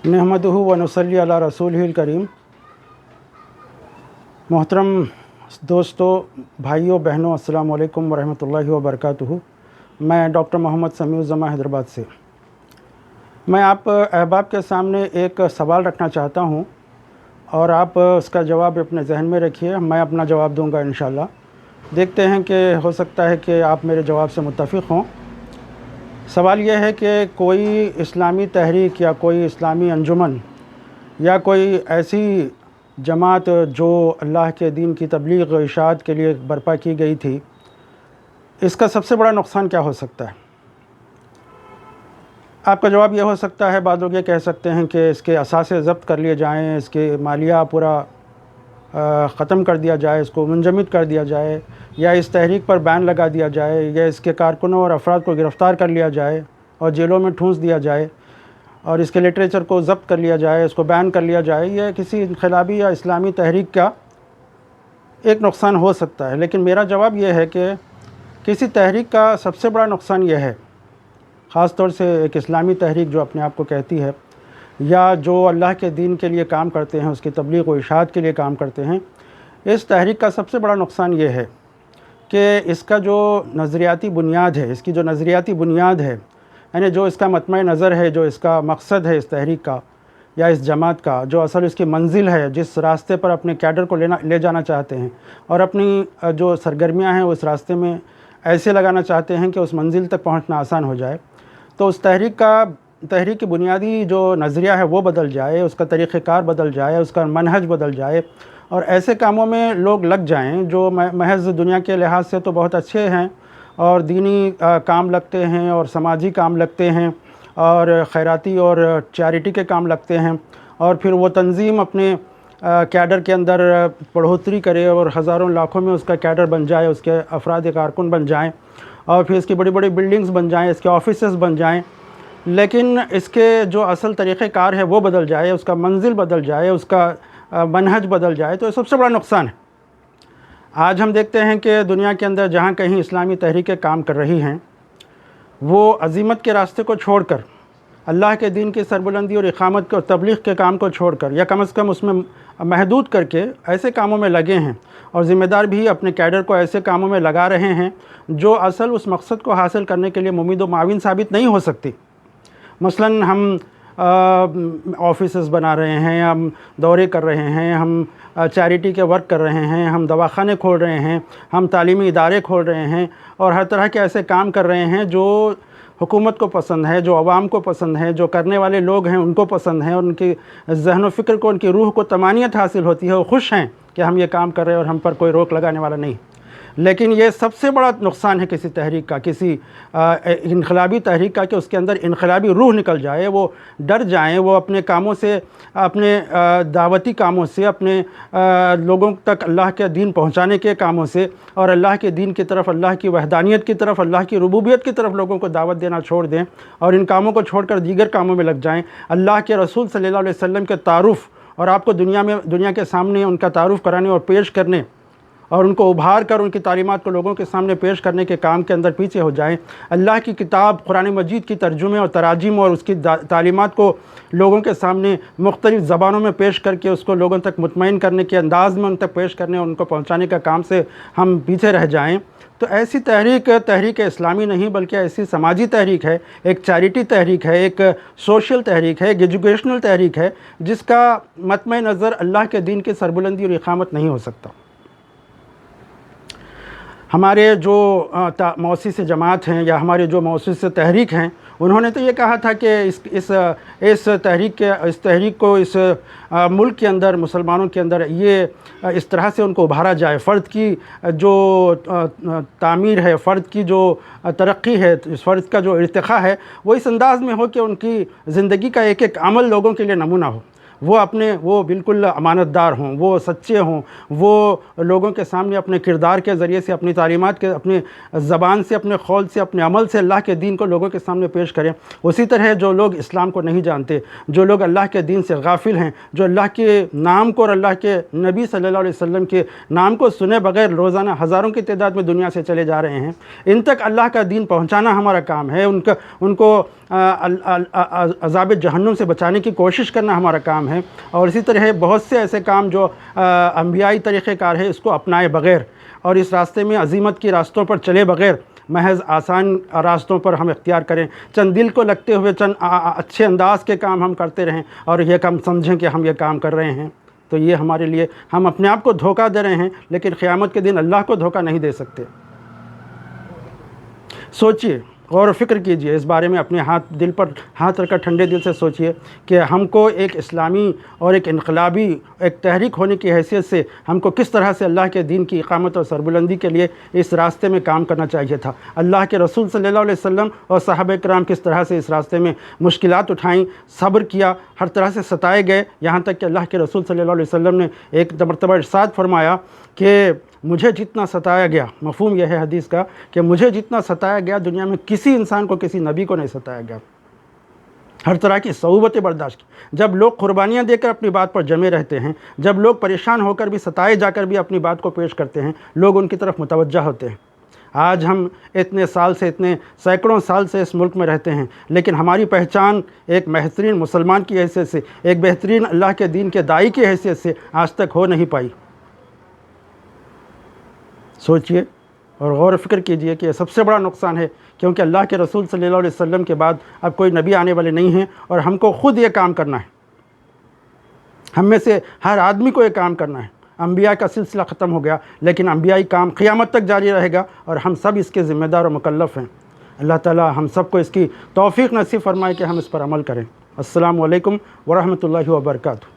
नहमदुहु व नसल्ली अला रसूलिहिल करीम। मोहतरम दोस्तों, भाइयों बहनों, अस्सलाम वालेकुम व रहमतुल्लाहि व बरकातुहू। मैं डॉक्टर मोहम्मद समीउज़्ज़मा हैदराबाद से। मैं आप अहबाब के सामने एक सवाल रखना चाहता हूँ और आप उसका जवाब अपने जहन में रखिए। मैं अपना जवाब दूंगा इंशाअल्लाह। देखते हैं कि हो सकता है कि आप मेरे जवाब से मुत्तफ़िक़ हों। सवाल यह है कि कोई इस्लामी तहरीक या कोई इस्लामी अंजुमन या कोई ऐसी जमात जो अल्लाह के दीन की तबलीग व इशाअत के लिए बर्पा की गई थी, इसका सबसे बड़ा नुकसान क्या हो सकता है? आपका जवाब यह हो सकता है, बाद लोग ये कह सकते हैं कि इसके असासे ज़ब्त कर लिए जाएँ, इसके मालिया पूरा ख़त्म कर दिया जाए, इसको मुंजमद कर दिया जाए, या इस तहरीक पर बैन लगा दिया जाए, या इसके कारकुनों और अफराद को गिरफ़्तार कर लिया जाए और जेलों में ठूंस दिया जाए और इसके लिटरेचर को ज़ब्त कर लिया जाए, इसको बैन कर लिया जाए। यह किसी इनक़लाबी या इस्लामी तहरीक का एक नुकसान हो सकता है। लेकिन मेरा जवाब यह है कि किसी तहरीक का सबसे बड़ा नुकसान यह है, ख़ास तौर से एक इस्लामी तहरीक जो अपने आप को कहती है या जो अल्लाह के दीन के लिए काम करते हैं, उसकी तबलीग व इशाअत के लिए काम करते हैं, इस तहरीक का सबसे बड़ा नुकसान ये है कि इसका जो नज़रियाती बुनियाद है, इसकी जो नज़रियाती बुनियाद है, यानी जो इसका मतमय नज़र है, जो इसका मकसद है इस तहरीक का या इस जमात का, जो असल इसकी मंजिल है, जिस रास्ते पर अपने कैडर को ले जाना चाहते हैं और अपनी जो सरगर्मियाँ हैं उस रास्ते में ऐसे लगाना चाहते हैं कि उस मंजिल तक पहुँचना आसान हो जाए, तो उस तहरीक की बुनियादी जो नज़रिया है वो बदल जाए, उसका तरीक़ेकार बदल जाए, उसका मनहज बदल जाए और ऐसे कामों में लोग लग जाएं जो महज़ दुनिया के लिहाज से तो बहुत अच्छे हैं और दीनी काम लगते हैं और समाजी काम लगते हैं और खैराती और चैरिटी के काम लगते हैं, और फिर वो तंज़ीम अपने कैडर के अंदर बढ़ोतरी करे और हज़ारों लाखों में उसका कैडर बन जाए, उसके अफराद कारकुन बन जाएँ और फिर इसकी बड़ी बड़ी बिल्डिंग्स बन जाएँ, इसके ऑफिसेस बन जाएँ। लेकिन इसके जो असल तरीक़ेकार है वो बदल जाए, उसका मंजिल बदल जाए, उसका मनहज बदल जाए, तो ये सबसे बड़ा नुकसान है। आज हम देखते हैं कि दुनिया के अंदर जहाँ कहीं इस्लामी तहरीकें काम कर रही हैं, वो अज़ीमत के रास्ते को छोड़कर, अल्लाह के दीन की सरबुलंदी और इक़ामत और तबलीग के काम को छोड़कर, या कम से कम उसमें महदूद करके ऐसे कामों में लगे हैं और ज़िम्मेदार भी अपने कैडर को ऐसे कामों में लगा रहे हैं जो असल उस मकसद को हासिल करने के लिए मुमीद व माविन साबित नहीं हो सकती। मसलन हम ऑफिसेस बना रहे हैं, हम दौरे कर रहे हैं, हम चैरिटी के वर्क कर रहे हैं, हम दवाखाने खोल रहे हैं, हम तालीमी इदारे खोल रहे हैं और हर तरह के ऐसे काम कर रहे हैं जो हुकूमत को पसंद है, जो अवाम को पसंद है, जो करने वाले लोग हैं उनको पसंद है और उनकी ज़हन व फ़िक्र को, उनकी रूह को तमानियत हासिल होती है, वो खुश हैं कि हम ये काम कर रहे हैं और हम पर कोई रोक लगाने वाला नहीं। लेकिन ये सबसे बड़ा नुकसान है किसी तहरीक का, किसी इनक़लाबी तहरीक का, कि उसके अंदर इनक़लाबी रूह निकल जाए, वो डर जाएं, वो अपने कामों से, अपने दावती कामों से, अपने लोगों तक अल्लाह के दीन पहुंचाने के कामों से और अल्लाह के दीन की तरफ, अल्लाह की वहदानियत की तरफ, अल्लाह की रुबूबियत की तरफ लोगों को दावत देना छोड़ दें और इन कामों को छोड़कर दीगर कामों में लग जाएं। अल्लाह के रसूल सल्लल्लाहु अलैहि वसल्लम के तारुफ़ और आपको दुनिया के सामने उनका तारुफ़ कराने और पेश करने और उनको उभार कर उनकी तालीमात को लोगों के सामने पेश करने के काम के अंदर पीछे हो जाएं। अल्लाह की किताब कुरान मजीद की तर्जुमे और तराजिम और उसकी तालीमात को लोगों के सामने मुख्तलिफ़ ज़बानों में पेश करके उसको लोगों तक मुतमईन करने के अंदाज़ में उन तक पेश करने और उनको पहुँचाने का काम से हम पीछे रह जाएँ, तो ऐसी तहरीक इस्लामी नहीं बल्कि ऐसी समाजी तहरीक है, एक चैरिटी तहरीक है, एक सोशल तहरीक है, एक एजुकेशनल तहरीक है, जिसका मतमय नज़र अल्लाह के दीन की सरबुलंदी और इक़ामत नहीं हो सकता। हमारे जो मौसिस जमात हैं या हमारे जो मौसिस तहरीक हैं, उन्होंने तो ये कहा था कि इस तहरीक को इस मुल्क के अंदर, मुसलमानों के अंदर ये इस तरह से उनको उभारा जाए, फ़र्द की जो तामीर है, फ़र्द की जो तरक्की है, इस फ़र्द का जो इर्तिक़ा है, वो इस अंदाज़ में हो कि उनकी ज़िंदगी का एक एक अमल लोगों के लिए नमूना हो। وہ بالکل امانت دار ہوں، وہ سچے ہوں، وہ لوگوں کے سامنے اپنے کردار کے ذریعے سے، اپنی تعلیمات کے، اپنی زبان سے، اپنے قول سے، اپنے عمل سے اللہ کے دین کو لوگوں کے سامنے پیش کریں۔ اسی طرح جو لوگ اسلام کو نہیں جانتے، جو لوگ اللہ کے دین سے غافل ہیں، جو اللہ کے نام کو اور اللہ کے نبی صلی اللہ علیہ وسلم کے نام کو سنے بغیر روزانہ ہزاروں کی تعداد میں دنیا سے چلے جا رہے ہیں، ان تک اللہ کا دین پہنچانا ہمارا کام ہے، ان کو عذاب جہنم سے بچانے کی کوشش کرنا ہمارا کام ہے۔ اور اسی طرح بہت سے ایسے کام جو انبیائی طریقہ کار ہے اس کو اپنائے بغیر اور اس راستے میں عزیمت کی راستوں پر چلے بغیر محض آسان راستوں پر ہم اختیار کریں، چند دل کو لگتے ہوئے چند اچھے انداز کے کام ہم کرتے رہیں اور یہ کم سمجھیں کہ ہم یہ کام کر رہے ہیں، تو یہ ہمارے لیے ہم اپنے آپ کو دھوکہ دے رہے ہیں، لیکن قیامت کے دن اللہ کو دھوکہ نہیں دے سکتے۔ سوچئے، غور و فکر کیجئے اس بارے میں، اپنے دل پر ہاتھ رکھ کر ٹھنڈے دل سے سوچئے کہ ہم کو ایک اسلامی اور ایک انقلابی ایک تحریک ہونے کی حیثیت سے ہم کو کس طرح سے اللہ کے دین کی اقامت اور سربلندی کے لیے اس راستے میں کام کرنا چاہیے تھا۔ اللہ کے رسول صلی اللہ علیہ وسلم اور صحابہ کرام کس طرح سے اس راستے میں مشکلات اٹھائیں، صبر کیا، ہر طرح سے ستائے گئے، یہاں تک کہ اللہ کے رسول صلی اللہ علیہ وسلم نے ایک مرتبہ ارشاد فرمایا کہ مجھے جتنا ستایا گیا، مفہوم یہ ہے حدیث کا کہ مجھے جتنا ستایا گیا دنیا میں کسی انسان کو، کسی نبی کو نہیں ستایا گیا۔ ہر طرح کی صعوبتیں برداشت کی۔ جب لوگ قربانیاں دے کر اپنی بات پر جمے رہتے ہیں، جب لوگ پریشان ہو کر بھی، ستائے جا کر بھی اپنی بات کو پیش کرتے ہیں، لوگ ان کی طرف متوجہ ہوتے ہیں۔ آج ہم اتنے سال سے، اتنے سینکڑوں سال سے اس ملک میں رہتے ہیں، لیکن ہماری پہچان ایک بہترین مسلمان کی حیثیت سے، ایک بہترین اللہ کے دین کے داعی کی حیثیت سے آج تک ہو نہیں پائی۔ سوچئے اور غور و فکر کیجئے کہ یہ سب سے بڑا نقصان ہے، کیونکہ اللہ کے رسول صلی اللہ علیہ وسلم کے بعد اب کوئی نبی آنے والے نہیں ہیں، اور ہم کو خود یہ کام کرنا ہے۔ ہم میں سے ہر آدمی کو یہ کام کرنا ہے۔ انبیاء کا سلسلہ ختم ہو گیا، لیکن انبیائی کام قیامت تک جاری رہے گا، اور ہم سب اس کے ذمہ دار و مکلف ہیں۔ اللہ تعالی ہم سب کو اس کی توفیق نصیب فرمائے کہ ہم اس پر عمل کریں۔ السلام علیکم ورحمۃ اللہ وبرکاتہ۔